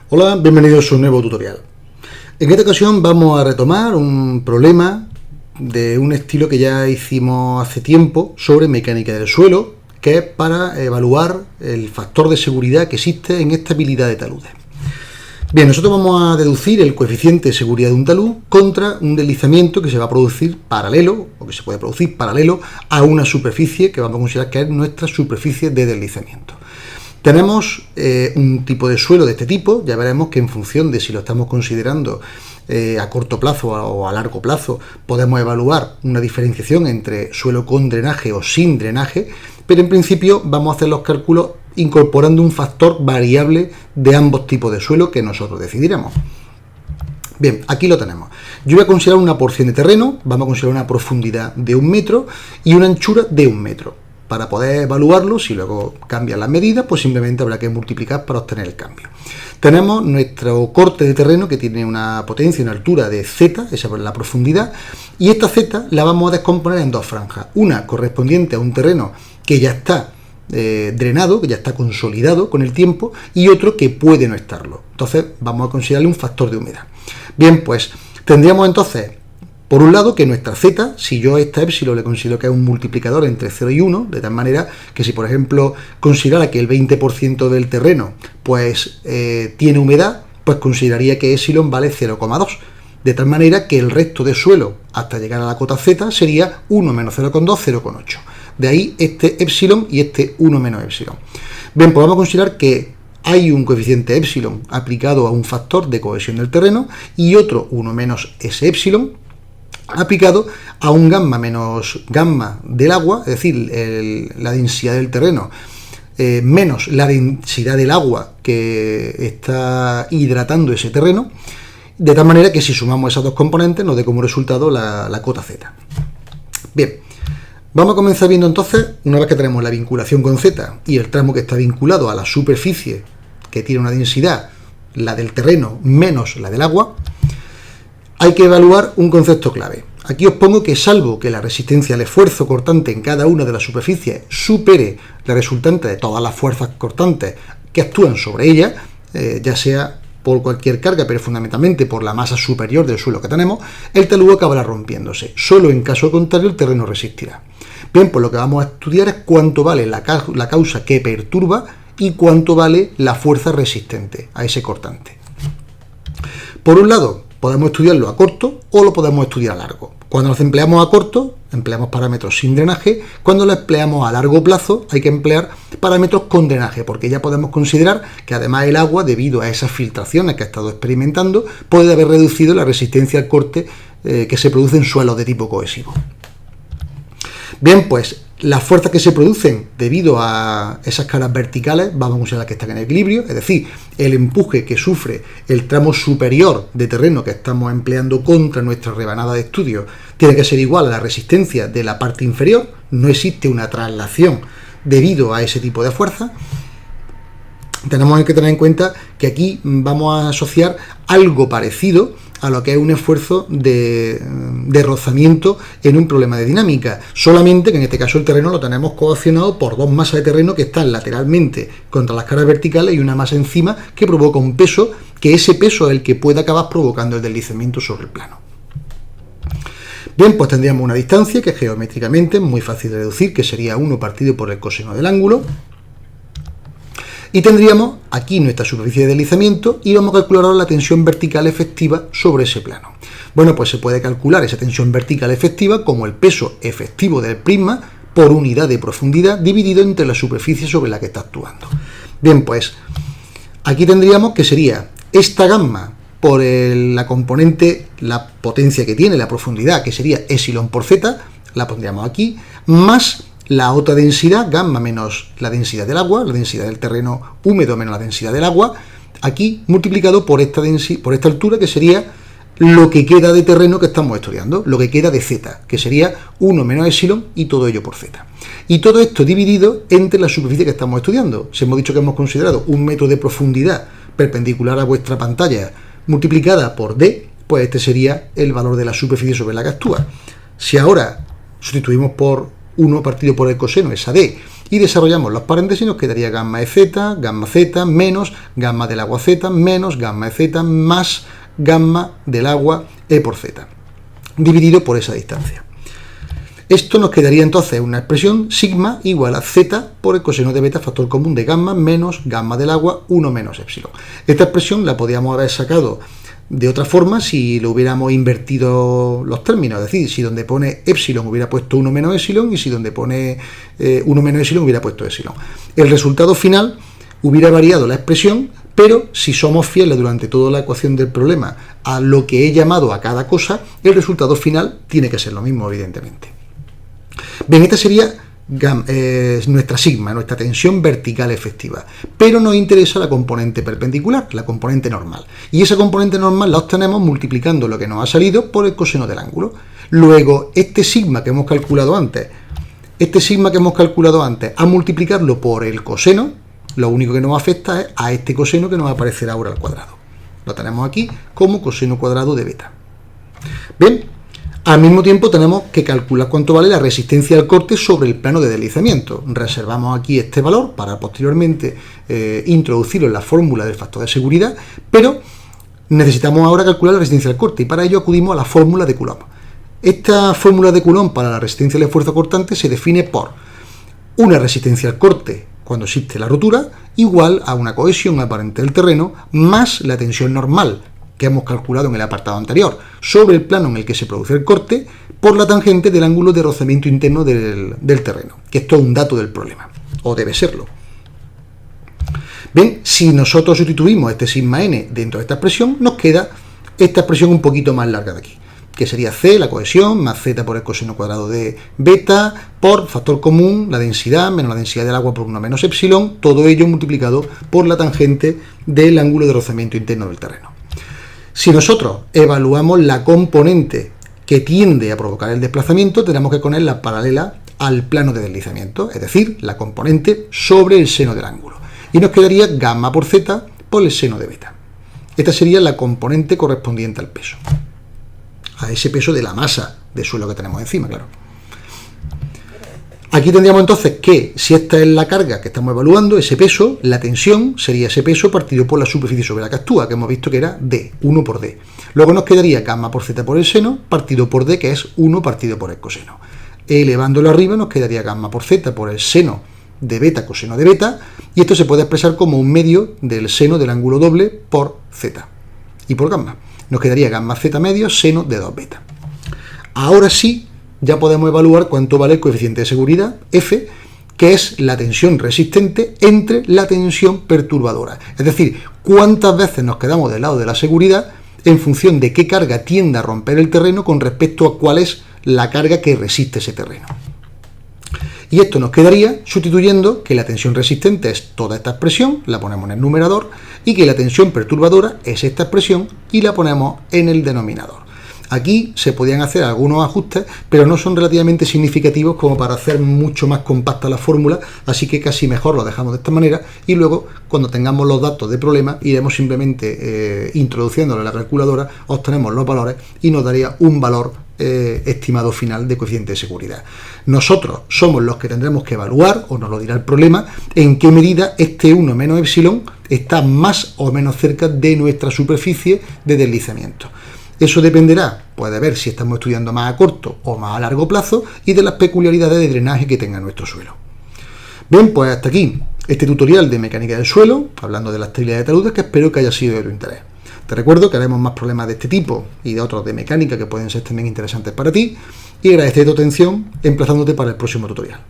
Hola, bienvenidos a un nuevo tutorial. En esta ocasión vamos a retomar un problema de un estilo que ya hicimos hace tiempo sobre mecánica del suelo, que es para evaluar el factor de seguridad que existe en estabilidad de taludes. Bien, nosotros vamos a deducir el coeficiente de seguridad de un talud contra un deslizamiento que se va a producir paralelo, o que se puede producir paralelo a una superficie que vamos a considerar que es nuestra superficie de deslizamiento. Tenemos un tipo de suelo de este tipo, ya veremos que en función de si lo estamos considerando a corto plazo o a largo plazo, podemos evaluar una diferenciación entre suelo con drenaje o sin drenaje, pero en principio vamos a hacer los cálculos incorporando un factor variable de ambos tipos de suelo que nosotros decidiremos. Bien, aquí lo tenemos. Yo voy a considerar una porción de terreno, vamos a considerar una profundidad de 1 metro y una anchura de 1 metro. Para poder evaluarlo, si luego cambian las medidas, pues simplemente habrá que multiplicar para obtener el cambio. Tenemos nuestro corte de terreno que tiene una potencia y una altura de z, esa es la profundidad, y esta z la vamos a descomponer en dos franjas. Una correspondiente a un terreno que ya está drenado, que ya está consolidado con el tiempo, y otro que puede no estarlo. Entonces vamos a considerarle un factor de humedad. Bien, pues tendríamos entonces, por un lado, que nuestra z, si yo a esta épsilon le considero que es un multiplicador entre 0 y 1, de tal manera que si, por ejemplo, considerara que el 20% del terreno pues tiene humedad, pues consideraría que épsilon vale 0,2. De tal manera que el resto de suelo, hasta llegar a la cota z, sería 1 menos 0,2, 0,8. De ahí este épsilon y este 1 menos épsilon. Bien, pues vamos a considerar que hay un coeficiente épsilon aplicado a un factor de cohesión del terreno y otro 1 menos ese épsilon aplicado a un gamma menos gamma del agua, es decir, la densidad del terreno menos la densidad del agua que está hidratando ese terreno, de tal manera que si sumamos esas dos componentes nos dé como resultado la cota z. Bien, vamos a comenzar viendo entonces, una vez que tenemos la vinculación con z y el tramo que está vinculado a la superficie que tiene una densidad, la del terreno menos la del agua, hay que evaluar un concepto clave. Aquí os pongo que salvo que la resistencia al esfuerzo cortante en cada una de las superficies supere la resultante de todas las fuerzas cortantes que actúan sobre ella, ya sea por cualquier carga, pero fundamentalmente por la masa superior del suelo que tenemos, el talud acabará rompiéndose. Solo en caso contrario el terreno resistirá. Bien, pues lo que vamos a estudiar es cuánto vale la causa que perturba y cuánto vale la fuerza resistente a ese cortante. Por un lado, podemos estudiarlo a corto o lo podemos estudiar a largo. Cuando nos empleamos a corto, empleamos parámetros sin drenaje. Cuando lo empleamos a largo plazo, hay que emplear parámetros con drenaje, porque ya podemos considerar que además el agua, debido a esas filtraciones que ha estado experimentando, puede haber reducido la resistencia al corte que se produce en suelos de tipo cohesivo. Bien, pues las fuerzas que se producen debido a esas caras verticales, vamos a considerar que están en equilibrio, es decir, el empuje que sufre el tramo superior de terreno que estamos empleando contra nuestra rebanada de estudio tiene que ser igual a la resistencia de la parte inferior. No existe una traslación debido a ese tipo de fuerza. Tenemos que tener en cuenta que aquí vamos a asociar algo parecido a lo que es un esfuerzo de rozamiento en un problema de dinámica, solamente que en este caso el terreno lo tenemos coaccionado por dos masas de terreno que están lateralmente contra las caras verticales y una masa encima que provoca un peso, que ese peso es el que puede acabar provocando el deslizamiento sobre el plano. Bien, pues tendríamos una distancia que geométricamente es muy fácil de deducir, que sería 1 partido por el coseno del ángulo. Y tendríamos aquí nuestra superficie de deslizamiento y vamos a calcular ahora la tensión vertical efectiva sobre ese plano. Bueno, pues se puede calcular esa tensión vertical efectiva como el peso efectivo del prisma por unidad de profundidad dividido entre la superficie sobre la que está actuando. Bien, pues aquí tendríamos que sería esta gamma por la componente, la potencia que tiene, la profundidad, que sería epsilon por z, la pondríamos aquí, más la otra densidad, gamma menos la densidad del agua, la densidad del terreno húmedo menos la densidad del agua, aquí multiplicado por esta altura, que sería lo que queda de terreno que estamos estudiando, lo que queda de z, que sería 1 menos epsilon y todo ello por z. Y todo esto dividido entre la superficie que estamos estudiando. Si hemos dicho que hemos considerado 1 metro de profundidad perpendicular a vuestra pantalla multiplicada por d, pues este sería el valor de la superficie sobre la que actúa. Si ahora sustituimos por 1 partido por el coseno, esa d, y desarrollamos los paréntesis, nos quedaría gamma de z, gamma z, menos gamma del agua z, menos gamma de z, más gamma del agua e por z, dividido por esa distancia. Esto nos quedaría entonces una expresión sigma igual a z por el coseno de beta, factor común de gamma menos gamma del agua, 1 menos epsilon. Esta expresión la podríamos haber sacado de otra forma si lo hubiéramos invertido los términos, es decir, si donde pone epsilon hubiera puesto 1 menos epsilon y si donde pone 1 menos epsilon hubiera puesto epsilon. El resultado final hubiera variado la expresión, pero si somos fieles durante toda la ecuación del problema a lo que he llamado a cada cosa, el resultado final tiene que ser lo mismo, evidentemente. Bien, esta sería nuestra sigma, nuestra tensión vertical efectiva, pero nos interesa la componente perpendicular, la componente normal, y esa componente normal la obtenemos multiplicando lo que nos ha salido por el coseno del ángulo. Luego, este sigma que hemos calculado antes, a multiplicarlo por el coseno, lo único que nos afecta es a este coseno que nos va a aparecer ahora al cuadrado. Lo tenemos aquí como coseno cuadrado de beta. Bien. Al mismo tiempo tenemos que calcular cuánto vale la resistencia al corte sobre el plano de deslizamiento. Reservamos aquí este valor para posteriormente introducirlo en la fórmula del factor de seguridad, pero necesitamos ahora calcular la resistencia al corte y para ello acudimos a la fórmula de Coulomb. Esta fórmula de Coulomb para la resistencia al esfuerzo cortante se define por una resistencia al corte cuando existe la rotura igual a una cohesión aparente del terreno más la tensión normal que hemos calculado en el apartado anterior, sobre el plano en el que se produce el corte, por la tangente del ángulo de rozamiento interno del terreno, que esto es un dato del problema, o debe serlo. Bien, si nosotros sustituimos este sigma n dentro de esta expresión, nos queda esta expresión un poquito más larga de aquí, que sería c, la cohesión, más z por el coseno cuadrado de beta, por factor común, la densidad, menos la densidad del agua por 1 menos epsilon, todo ello multiplicado por la tangente del ángulo de rozamiento interno del terreno. Si nosotros evaluamos la componente que tiende a provocar el desplazamiento, tenemos que ponerla paralela al plano de deslizamiento, es decir, la componente sobre el seno del ángulo. Y nos quedaría gamma por z por el seno de beta. Esta sería la componente correspondiente al peso. A ese peso de la masa de suelo que tenemos encima, claro. Aquí tendríamos entonces que, si esta es la carga que estamos evaluando, ese peso, la tensión sería ese peso partido por la superficie sobre la que actúa, que hemos visto que era D, 1 por D. Luego nos quedaría gamma por z por el seno, partido por D, que es 1 partido por el coseno. Elevándolo arriba nos quedaría gamma por z por el seno de beta coseno de beta, y esto se puede expresar como un medio del seno del ángulo doble por z. Y por gamma. Nos quedaría gamma z medio seno de 2 beta. Ahora sí, ya podemos evaluar cuánto vale el coeficiente de seguridad, F, que es la tensión resistente entre la tensión perturbadora. Es decir, cuántas veces nos quedamos del lado de la seguridad en función de qué carga tiende a romper el terreno con respecto a cuál es la carga que resiste ese terreno. Y esto nos quedaría sustituyendo que la tensión resistente es toda esta expresión, la ponemos en el numerador, y que la tensión perturbadora es esta expresión y la ponemos en el denominador. Aquí se podían hacer algunos ajustes, pero no son relativamente significativos como para hacer mucho más compacta la fórmula, así que casi mejor lo dejamos de esta manera y luego, cuando tengamos los datos de problema, iremos simplemente introduciéndolo en la calculadora, obtenemos los valores y nos daría un valor estimado final de coeficiente de seguridad. Nosotros somos los que tendremos que evaluar, o nos lo dirá el problema, en qué medida este 1 menos epsilon está más o menos cerca de nuestra superficie de deslizamiento. Eso dependerá, pues, de ver si estamos estudiando más a corto o más a largo plazo y de las peculiaridades de drenaje que tenga nuestro suelo. Bien, pues hasta aquí este tutorial de mecánica del suelo, hablando de la estabilidad de taludes, que espero que haya sido de tu interés. Te recuerdo que haremos más problemas de este tipo y de otros de mecánica que pueden ser también interesantes para ti, y agradecerte tu atención emplazándote para el próximo tutorial.